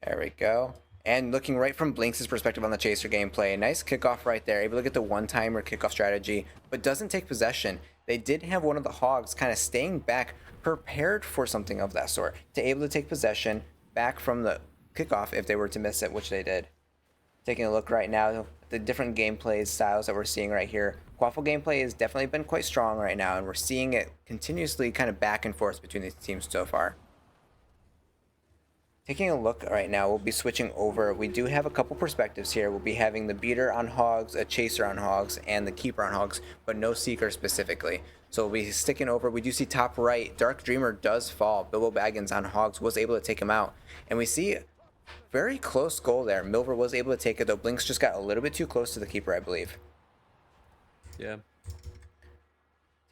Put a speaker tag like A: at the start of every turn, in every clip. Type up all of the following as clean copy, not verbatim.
A: There we go. And looking right from Blinks' perspective on the Chaser gameplay, nice kickoff right there, able to get the one-timer kickoff strategy, but doesn't take possession. They did have one of the Hogs kind of staying back, prepared for something of that sort, to able to take possession back from the kickoff if they were to miss it, which they did. Taking a look right now, the different gameplay styles that we're seeing right here. Quaffle gameplay has definitely been quite strong right now, and we're seeing it continuously kind of back and forth between these teams so far. Taking a look right now, we'll be switching over. We do have a couple perspectives here. We'll be having the beater on Hogs, a chaser on Hogs, and the keeper on Hogs, but no seeker specifically. So we'll be sticking over. We do see top right, Dark Dreamer does fall. Bilbo Baggins on Hogs was able to take him out. And we see very close goal there. Milver was able to take it, though Blinks just got a little bit too close to the keeper, I believe.
B: Yeah.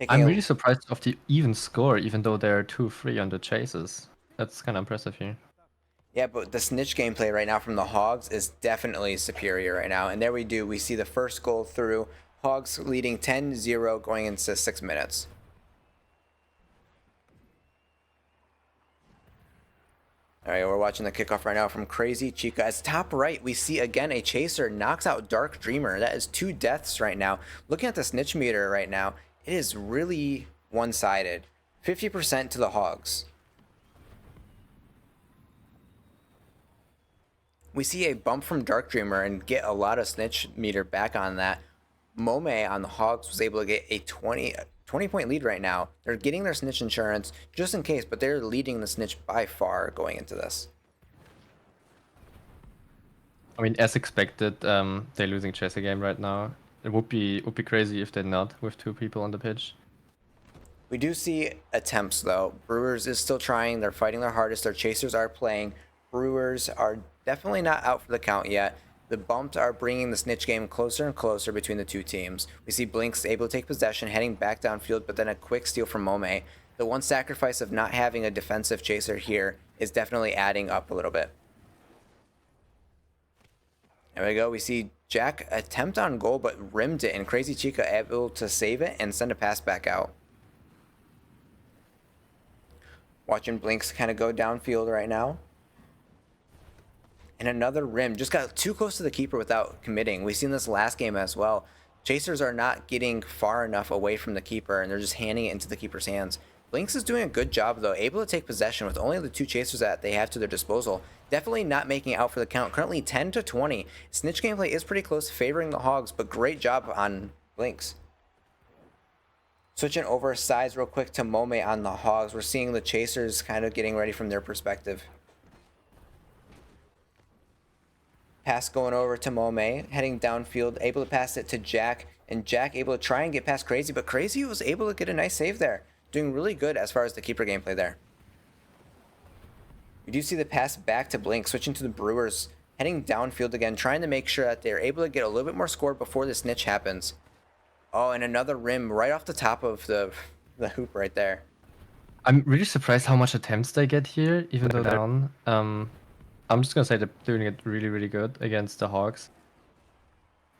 C: I'm really surprised of the even score, even though there are 2-3 on the chases. That's kind of impressive here.
A: Yeah, but the snitch gameplay right now from the Hogs is definitely superior right now. And there we see the first goal through. Hogs leading 10-0 going into 6 minutes. All right, we're watching the kickoff right now from Crazy Chica. As top right, we see again a chaser knocks out Dark Dreamer. That is 2 deaths right now. Looking at the snitch meter right now, it is really one-sided. 50% to the Hogs. We see a bump from Dark Dreamer and get a lot of snitch meter back on that. Mome on the Hogs was able to get a 20 point lead right now. They're getting their snitch insurance just in case, but they're leading the snitch by far going into this.
C: I mean, as expected, they're losing Chess game right now. It would be crazy if they're not with 2 people on the pitch.
A: We do see attempts though. Brewers is still trying. They're fighting their hardest. Their chasers are playing. Brewers are definitely not out for the count yet. The bumps are bringing the snitch game closer and closer between the 2 teams. We see Blinks able to take possession, heading back downfield, but then a quick steal from Mome. The one sacrifice of not having a defensive chaser here is definitely adding up a little bit. There we go. We see Jack attempt on goal, but rimmed it, and Crazy Chica able to save it and send a pass back out. Watching Blinks kind of go downfield right now. And another rim. Just got too close to the keeper without committing. We've seen this last game as well. Chasers are not getting far enough away from the keeper, and they're just handing it into the keeper's hands. Blinks is doing a good job, though, able to take possession with only the 2 chasers that they have to their disposal. Definitely not making out for the count. Currently 10-20. Snitch gameplay is pretty close, favoring the Hogs, but great job on Blinks. Switching over sides real quick to Mome on the Hogs. We're seeing the chasers kind of getting ready from their perspective. Pass going over to Mome, heading downfield, able to pass it to Jack, and Jack able to try and get past Crazy, but Crazy was able to get a nice save there. Doing really good as far as the keeper gameplay there. We do see the pass back to Blink, switching to the Brewers, heading downfield again, trying to make sure that they're able to get a little bit more score before the snitch happens. Oh, and another rim right off the top of the hoop right there.
C: I'm really surprised how much attempts they get here, even though they're down. I'm just gonna say they're doing it really, really good against the Hogs.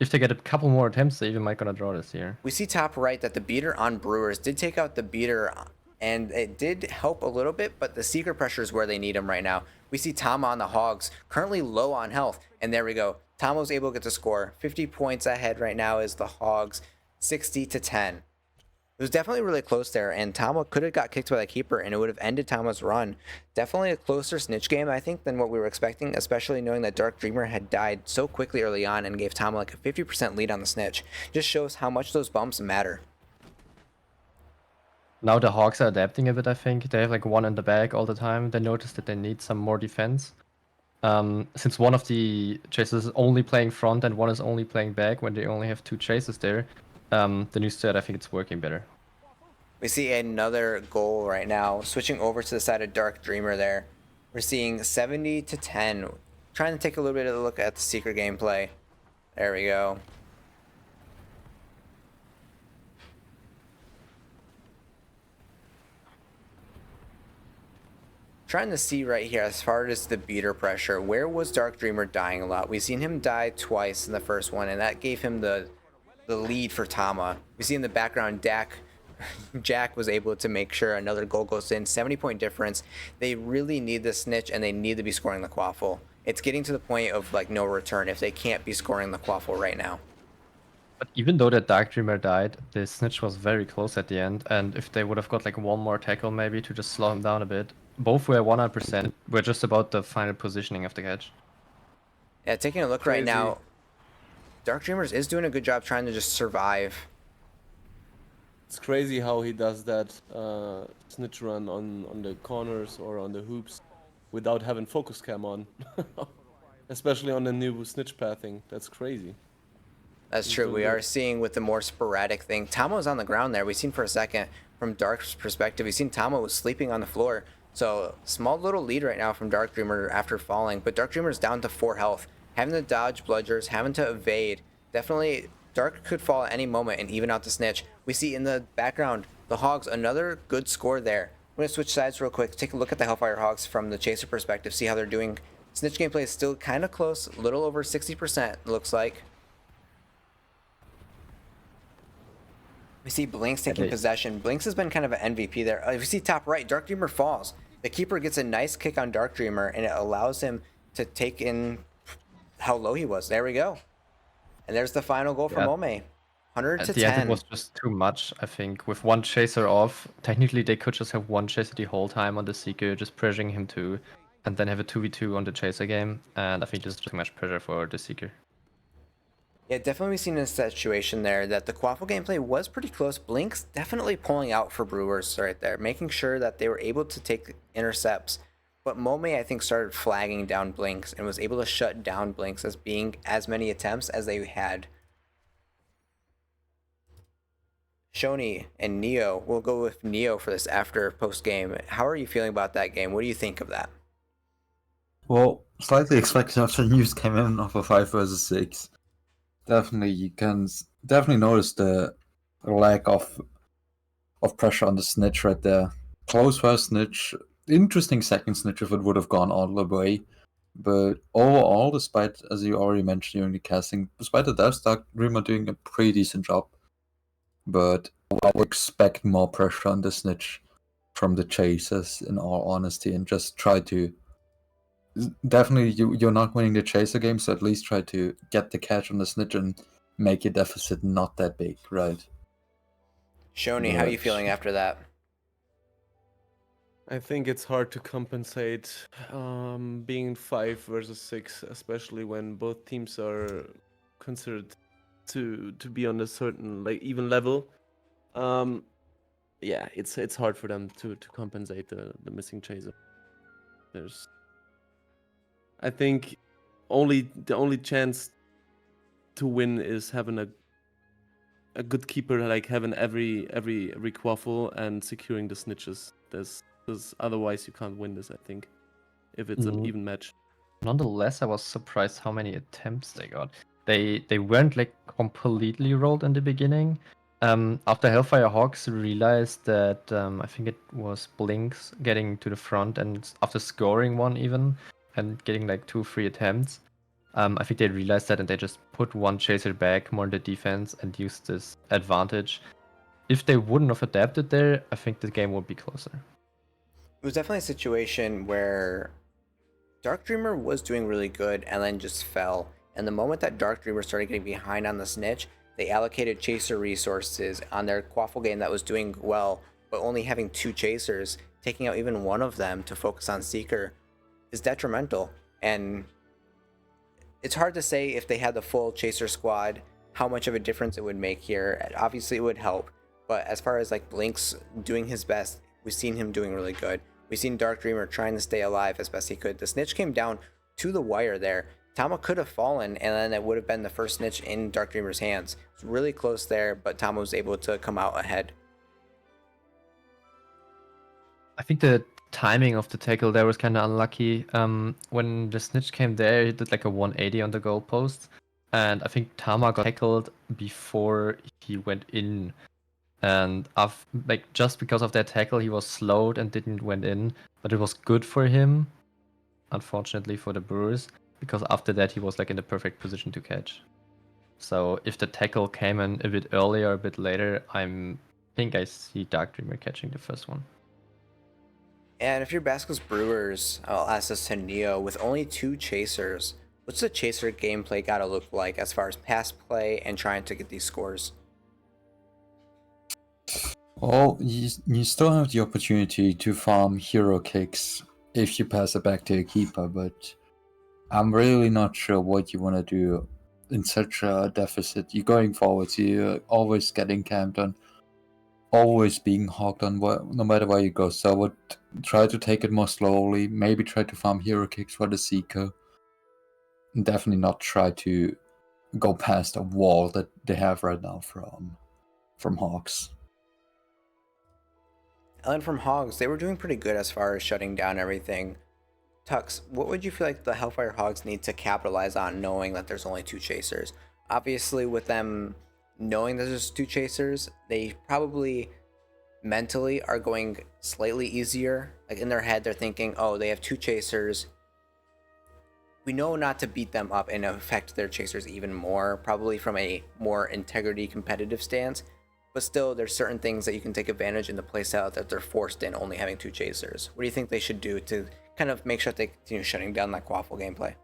C: If they get a couple more attempts, they even might gonna draw this here.
A: We see top right that the beater on Brewers did take out the beater, and it did help a little bit, but the secret pressure is where they need him right now. We see Tom on the Hogs, currently low on health, and there we go. Tom was able to get the score. 50 points ahead right now is the Hogs, 60-10. It was definitely really close there, and Tama could have got kicked by the keeper, and it would have ended Tama's run. Definitely a closer snitch game, I think, than what we were expecting, especially knowing that Dark Dreamer had died so quickly early on and gave Tama like a 50% lead on the snitch. Just shows how much those bumps matter.
C: Now the Hawks are adapting a bit, I think. They have like 1 in the bag all the time. They noticed that they need some more defense. Since one of the chasers is only playing front and one is only playing back when they only have 2 chasers there, the new stat, I think it's working better.
A: We see another goal right now. Switching over to the side of Dark Dreamer there. We're seeing 70-10. Trying to take a little bit of a look at the secret gameplay. There we go. Trying to see right here as far as the beater pressure. Where was Dark Dreamer dying a lot? We've seen him die twice in the first one, and that gave him the lead for Tama. We see in the background Jack was able to make sure another goal goes in. 70-point difference. They really need the snitch, and they need to be scoring the quaffle. it's getting to the point of like no return if they can't be scoring the quaffle right now.
C: But even though that Dark Dreamer died, the Snitch was very close at the end, and if they would have got like one more tackle maybe to just slow him down a bit, both were 100%. We're just about the final positioning of the catch.
A: Yeah, taking a look right now, Dark Dreamers is doing a good job trying to just survive.
B: It's crazy how he does that snitch run on the corners or on the hoops without having focus cam on. Especially on the new snitch pathing. That's crazy.
A: That's true. We are seeing with the more sporadic thing. Tomo's on the ground there. We've seen for a second from Dark's perspective. We've seen Tomo was sleeping on the floor. So small little lead right now from Dark Dreamer after falling. But Dark Dreamer's down to 4 health. Having to dodge bludgers, having to evade. Definitely Dark could fall at any moment and even out the Snitch. We see in the background the Hogs, another good score there. I'm going to switch sides real quick. Take a look at the Hellfire Hogs from the Chaser perspective. See how they're doing. Snitch gameplay is still kind of close. A little over 60% looks like. We see Blinks taking possession. Blinks has been kind of an MVP there. We see top right, Dark Dreamer falls. The keeper gets a nice kick on Dark Dreamer, and it allows him to take in how low he was. There we go. And there's the final goal for Mome. 100 to 10.
C: At the end, it was just too much, I think. With one Chaser off, technically they could just have one Chaser the whole time on the Seeker, just pressuring him too, and then have a 2v2 on the Chaser game. And I think this is too much pressure for the Seeker.
A: Yeah, definitely we've seen a situation there that the Quaffle gameplay was pretty close. Blinks definitely pulling out for Brewers right there, making sure that they were able to take intercepts. But Mome, I think, started flagging down Blinks and was able to shut down Blinks as being as many attempts as they had. Shoni and Neo, we'll go with Neo for this after post game. How are you feeling about that game? What do you think of that?
D: Well, slightly expected after news came in of a 5 versus 6. Definitely, you can definitely notice the lack of pressure on the Snitch right there. Close first Snitch, interesting second Snitch if it would have gone all the way. But overall, despite, as you already mentioned during the casting, despite the devs, Dark Dreamer doing a pretty decent job. But I would expect more pressure on the Snitch from the Chasers, in all honesty, and just try to... Definitely, you're not winning the Chaser game, so at least try to get the catch on the Snitch and make your deficit not that big, right?
A: Shoni, how are you feeling after that?
B: I think it's hard to compensate being 5 versus 6, especially when both teams are considered to be on a certain like even level. Yeah, it's hard for them to compensate the missing Chaser. I think the only chance to win is having a good keeper, like having every quaffle and securing the snitches. There's otherwise you can't win this, I think, if it's an even match.
C: Nonetheless, I was surprised how many attempts they got. They weren't like completely rolled in the beginning. After Hellfire Hogs realized that I think it was Blinks getting to the front and after scoring one even and getting like 2-3 attempts, I think they realized that and they just put one Chaser back more in the defense and used this advantage. If they wouldn't have adapted there, I think the game would be closer.
A: It was definitely a situation where Dark Dreamer was doing really good and then just fell. And the moment that Dark Dreamer started getting behind on the Snitch, they allocated Chaser resources on their Quaffle game that was doing well, but only having 2 Chasers, taking out even one of them to focus on Seeker is detrimental. And it's hard to say if they had the full Chaser squad, how much of a difference it would make here. Obviously, it would help. But as far as like Blinks doing his best, we've seen him doing really good. We've seen Dark Dreamer trying to stay alive as best he could. The Snitch came down to the wire there. Tama could have fallen, and then it would have been the first Snitch in Dark Dreamer's hands. It's really close there, but Tama was able to come out ahead.
C: I think the timing of the tackle there was kind of unlucky. When the Snitch came there, he did like a 180 on the goalpost, and I think Tama got tackled before he went in. And like just because of that tackle, he was slowed and didn't went in. But it was good for him, unfortunately for the Brewers, because after that he was like in the perfect position to catch. So if the tackle came in a bit earlier, a bit later, I think I see Dark Dreamer catching the first one.
A: And if you're Basilisk Brewers, I'll ask this to Neo, with only 2 chasers, what's the chaser gameplay gotta look like as far as pass play and trying to get these scores?
D: Well, you still have the opportunity to farm hero kicks if you pass it back to a keeper, but I'm really not sure what you want to do in such a deficit. You're going forwards, you're always getting camped on, always being hogged on no matter where you go. So I would try to take it more slowly, maybe try to farm hero kicks for the Seeker. And definitely not try to go past a wall that they have right now from Hawks.
A: And from Hogs, they were doing pretty good as far as shutting down everything. Tux, what would you feel like the Hellfire Hogs need to capitalize on knowing that there's only 2 chasers? Obviously, with them knowing that there's 2 chasers, they probably mentally are going slightly easier. Like in their head, they're thinking, oh, they have 2 chasers. We know not to beat them up and affect their chasers even more, probably from a more integrity competitive stance. But still, there's certain things that you can take advantage in the playstyle that they're forced in only having 2 chasers. What do you think they should do to kind of make sure that they continue shutting down that quaffle gameplay?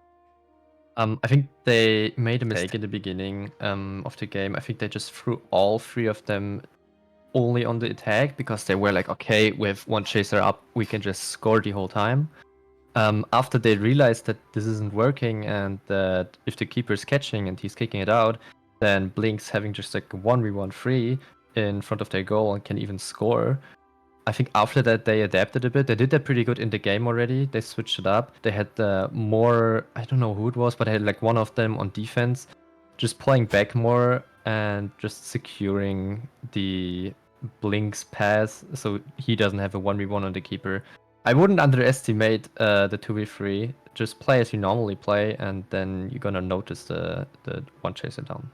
C: I think they made a mistake in the beginning of the game. I think they just threw all 3 of them only on the attack because they were like, okay, with 1 chaser up, we can just score the whole time. After they realized that this isn't working and that if the keeper's catching and he's kicking it out, then Blink's having just like 1v1 free in front of their goal and can even score. I think after that they adapted a bit. They did that pretty good in the game already. They switched it up. They had more, I don't know who it was, but they had like one of them on defense, just playing back more and just securing the Blink's pass so he doesn't have a 1v1 on the keeper. I wouldn't underestimate the 2v3. Just play as you normally play, and then you're gonna notice the 1 chaser down.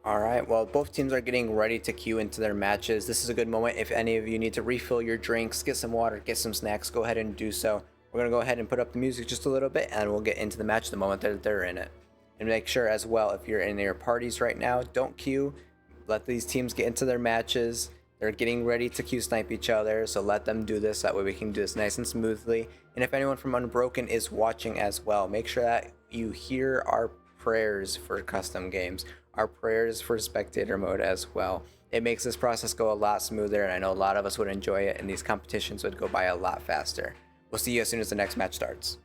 A: All right, well, both teams are getting ready to queue into their matches. This is a good moment. If any of you need to refill your drinks, get some water, get some snacks, go ahead and do so. We're going to go ahead and put up the music just a little bit, and we'll get into the match the moment that they're in it. And make sure as well, if you're in your parties right now, don't queue. Let these teams get into their matches. They're getting ready to queue snipe each other, so let them do this. That way we can do this nice and smoothly. And if anyone from Unbroken is watching as well, make sure that you hear our prayers for custom games, our prayers for spectator mode as well. It makes this process go a lot smoother, and I know a lot of us would enjoy it, and these competitions would go by a lot faster. We'll see you as soon as the next match starts.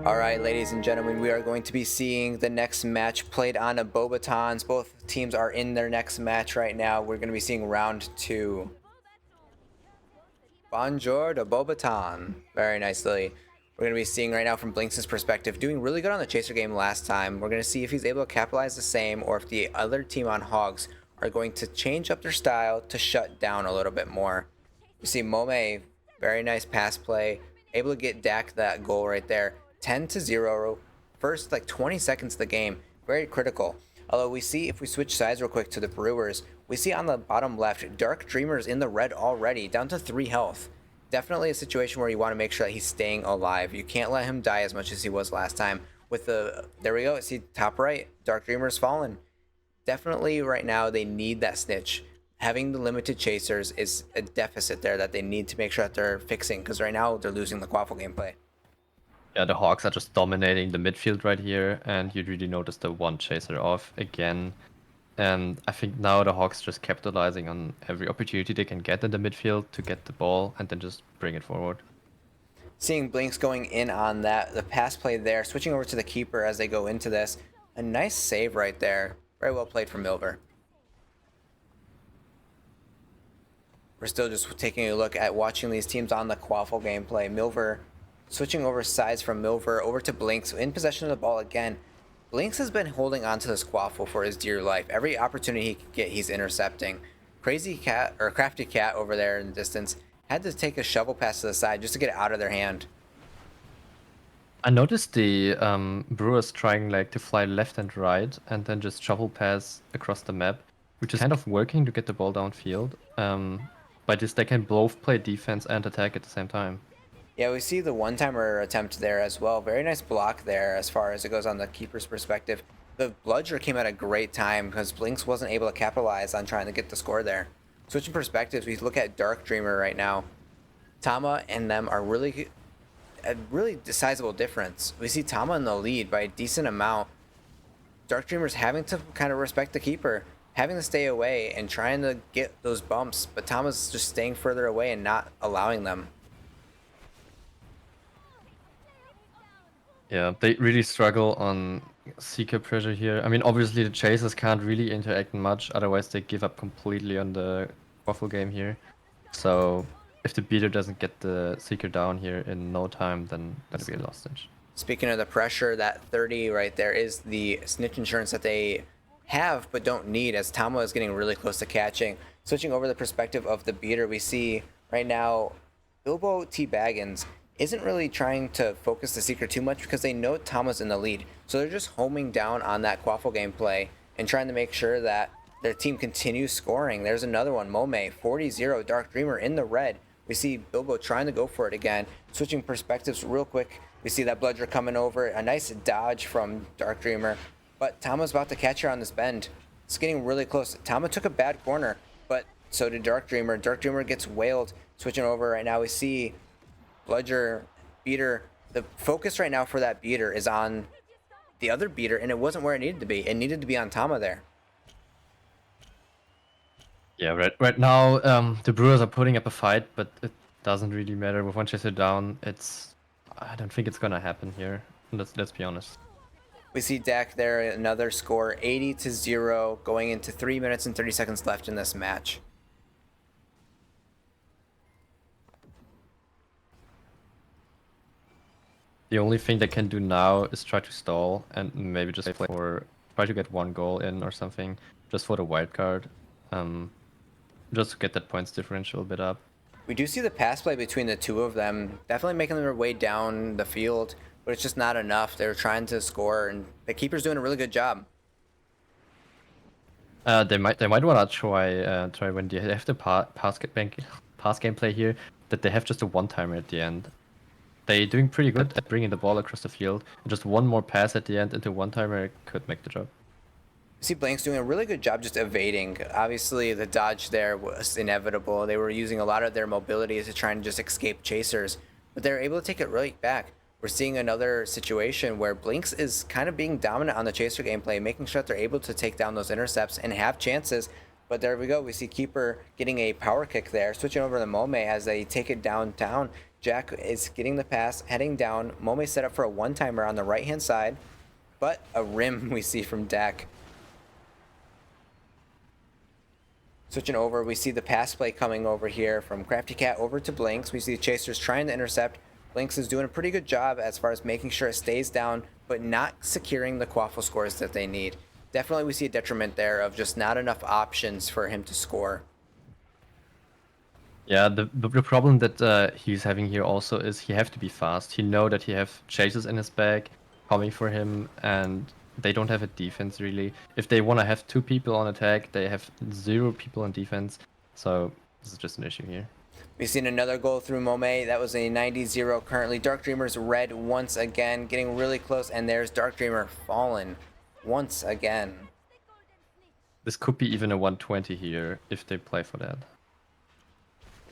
A: All right, ladies and gentlemen, we are going to be seeing the next match played on a Bobatons. Both teams are in their next match right now. We're going to be seeing round 2. Bonjour de Bobaton. Very nicely. We're going to be seeing right now from Blinks' perspective, doing really good on the Chaser game last time. We're going to see if he's able to capitalize the same, or if the other team on Hogs are going to change up their style to shut down a little bit more. We see Mome, very nice pass play, able to get Dak that goal right there. 10-0, first like 20 seconds of the game, very critical. Although we see, if we switch sides real quick to the Brewers, we see on the bottom left, Dark Dreamer's in the red already, down to 3 health. Definitely a situation where you want to make sure that he's staying alive. You can't let him die as much as he was last time. With the, there we go, see top right, Dark Dreamer's fallen. Definitely right now they need that snitch. Having the limited chasers is a deficit there that they need to make sure that they're fixing, because right now they're losing the Quaffle gameplay.
C: Yeah, the Hawks are just dominating the midfield right here, and you really notice the one chaser off again. And I think now the Hawks just capitalizing on every opportunity they can get in the midfield to get the ball and then just bring it forward.
A: Seeing Blinks going in on that, the pass play there, switching over to the keeper as they go into this. A nice save right there. Very well played from Milver. We're still just taking a look at watching these teams on the Quaffle gameplay. Milver switching over sides from Milver over to Blinks in possession of the ball again. Blinks has been holding on to this Quaffle for his dear life. Every opportunity he can get, he's intercepting. Crazy Cat, or Crafty Cat over there in the distance, had to take a shovel pass to the side just to get it out of their hand.
C: I noticed the Brewers trying like to fly left and right and then just shovel pass across the map, which is kind of working to get the ball downfield. By this, they can both play defense and attack at the same time.
A: Yeah, we see the one-timer attempt there as well. Very nice block there as far as it goes on the keeper's perspective. The bludger came at a great time because Blinks wasn't able to capitalize on trying to get the score there. Switching perspectives, we look at Dark Dreamer right now. Tama and them are really a really sizable difference. We see Tama in the lead by a decent amount. Dark Dreamer's having to kind of respect the keeper, having to stay away and trying to get those bumps, but Tama's just staying further away and not allowing them.
C: Yeah, they really struggle on Seeker pressure here. I mean, obviously the chasers can't really interact much, otherwise they give up completely on the Waffle game here. So if the beater doesn't get the Seeker down here in no time, then that'll be a lost snitch.
A: Speaking of the pressure, that 30 right there is the snitch insurance that they have but don't need, as Tama is getting really close to catching. Switching over the perspective of the beater, we see right now Bilbo T. Baggins isn't really trying to focus the Seeker too much because they know Tama's in the lead. So they're just homing down on that Quaffle gameplay and trying to make sure that their team continues scoring. There's another one, Mome, 40-0, Dark Dreamer in the red. We see Bilbo trying to go for it again. Switching perspectives real quick, we see that bludger coming over. A nice dodge from Dark Dreamer, but Tama's about to catch her on this bend. It's getting really close. Tama took a bad corner, but so did Dark Dreamer. Dark Dreamer gets wailed. Switching over right now, we see bludger, beater. The focus right now for that beater is on the other beater, and it wasn't where it needed to be. It needed to be on Tama there.
C: Yeah, right now the Brewers are putting up a fight, but it doesn't really matter. With one chaser down, I don't think it's gonna happen here. Let's be honest.
A: We see Dak there, another score, 80-0, going into 3 minutes and 30 seconds left in this match.
C: The only thing they can do now is try to stall and maybe just play or try to get one goal in or something, just for the wild card, just to get that points differential a bit up.
A: We do see the pass play between the two of them, definitely making their way down the field, but it's just not enough. They're trying to score, and the keeper's doing a really good job.
C: They might want to try when they have the pass gameplay here, that they have just a one-timer at the end. They're doing pretty good at bringing the ball across the field. And just one more pass at the end into one-timer could make the job.
A: You see Blanks doing a really good job just evading. Obviously, the dodge there was inevitable. They were using a lot of their mobility to try and just escape chasers, but they're able to take it right back. We're seeing another situation where Blinks is kind of being dominant on the chaser gameplay, making sure that they're able to take down those intercepts and have chances. But there we go. We see Keeper getting a power kick there, switching over to Mome as they take it downtown. Jack is getting the pass, heading down. Mome set up for a one-timer on the right-hand side, but a rim we see from Dak. Switching over, we see the pass play coming over here from Crafty Cat over to Blinks. We see the Chasers trying to intercept. Blinks is doing a pretty good job as far as making sure it stays down, but not securing the Quaffle scores that they need. Definitely we see a detriment there of just not enough options for him to score.
C: Yeah, the problem that he's having here also is he have to be fast. He know that he have chasers in his bag coming for him, and they don't have a defense really. If they want to have 2 people on attack, they have 0 people on defense. So this is just an issue here.
A: We've seen another goal through Mome. That was a 90-0 currently. Dark Dreamer's red once again, getting really close, and there's Dark Dreamer fallen once again.
C: This could be even a 120 here if they play for that.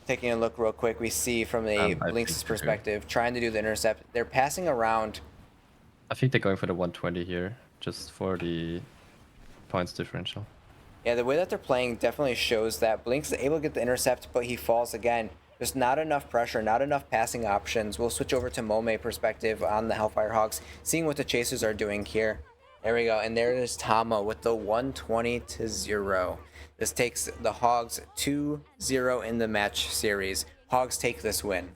A: Taking a look real quick, we see from the Blinks' perspective, trying to do the intercept. They're passing around.
C: I think they're going for the 120 here, just for the points differential.
A: Yeah, the way that they're playing definitely shows that Blinks is able to get the intercept, but he falls again. There's not enough pressure, not enough passing options. We'll switch over to Mome perspective on the Hellfire Hogs, seeing what the Chasers are doing here. There we go, and there is Tama with the 120-0. This takes the Hogs 2-0 in the match series. Hogs take this win.